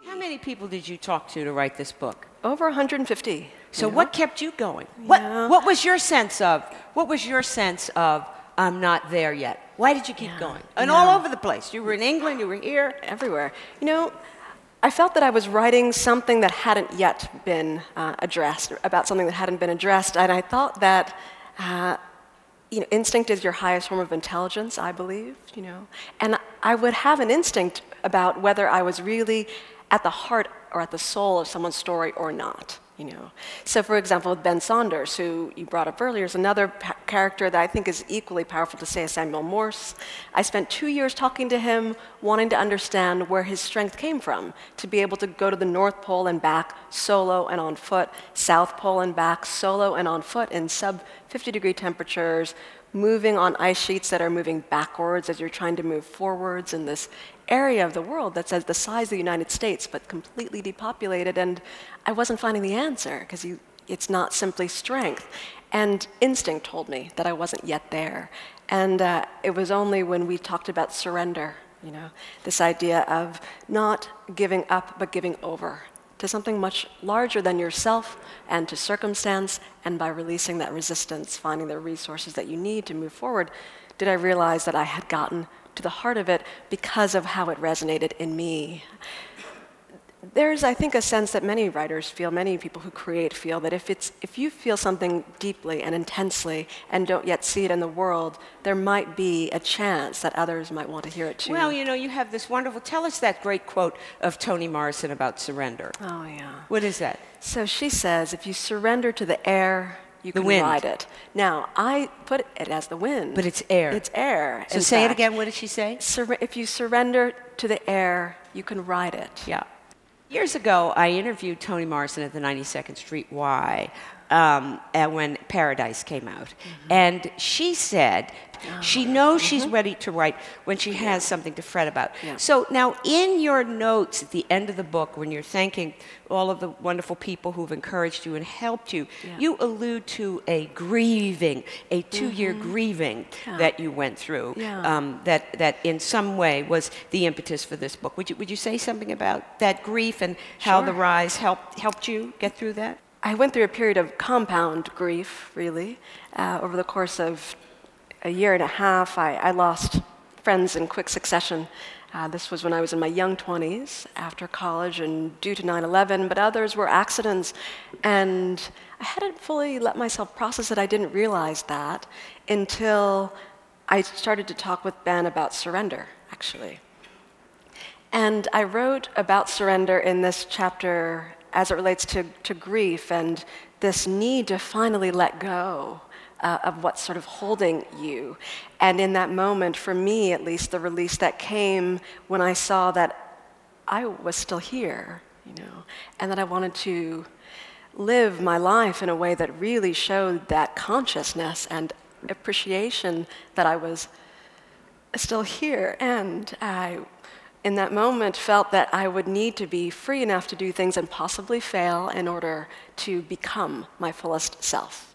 How many people did you talk to write this book? Over 150. So what kept you going? What was your sense of, I'm not there yet? Why did you keep going? And all over the place. You were in England, you were here. Everywhere. You know, I felt that I was writing something that hadn't yet been addressed, about something that hadn't been addressed, and I thought that instinct is your highest form of intelligence, I believe, and I would have an instinct about whether I was really at the heart or at the soul of someone's story or not. So for example, Ben Saunders, who you brought up earlier, is another character that I think is equally powerful to say as Samuel Morse. I spent 2 years talking to him, wanting to understand where his strength came from, to be able to go to the North Pole and back solo and on foot, South Pole and back solo and on foot in sub-50-degree temperatures, moving on ice sheets that are moving backwards as you're trying to move forwards in this area of the world that's the size of the United States, but completely depopulated, and I wasn't finding the answer, because it's not simply strength. And instinct told me that I wasn't yet there. And it was only when we talked about surrender, this idea of not giving up, but giving over to something much larger than yourself and to circumstance, and by releasing that resistance, finding the resources that you need to move forward, did I realize that I had gotten to the heart of it because of how it resonated in me. There's, I think, a sense that many writers feel, many people who create feel, that if you feel something deeply and intensely and don't yet see it in the world, there might be a chance that others might want to hear it too. Well, you have this wonderful, tell us that great quote of Toni Morrison about surrender. Oh, yeah. What is that? So she says, if you surrender to the air, you can ride it. Now, I put it as the wind. But it's air. It's air. So say it again, what did she say? If you surrender to the air, you can ride it. Yeah. Years ago, I interviewed Toni Morrison at the 92nd Street Y when Paradise came out. And she said she knows she's ready to write when she has something to fret about. So now in your notes at the end of the book, when you're thanking all of the wonderful people who've encouraged you and helped you, you allude to a grieving, a 2-year grieving that you went through, that in some way was the impetus for this book. Would you say something about that grief and how the Rise helped you get through that? I went through a period of compound grief, really. Over the course of a year and a half, I lost friends in quick succession. This was when I was in my young 20s, after college and due to 9/11, but others were accidents. And I hadn't fully let myself process it. I didn't realize that until I started to talk with Ben about surrender, actually. And I wrote about surrender in this chapter as it relates to grief and this need to finally let go of what's sort of holding you. And in that moment, for me at least, the release that came when I saw that I was still here, and that I wanted to live my life in a way that really showed that consciousness and appreciation that I was still here. And I, in that moment, felt that I would need to be free enough to do things and possibly fail in order to become my fullest self.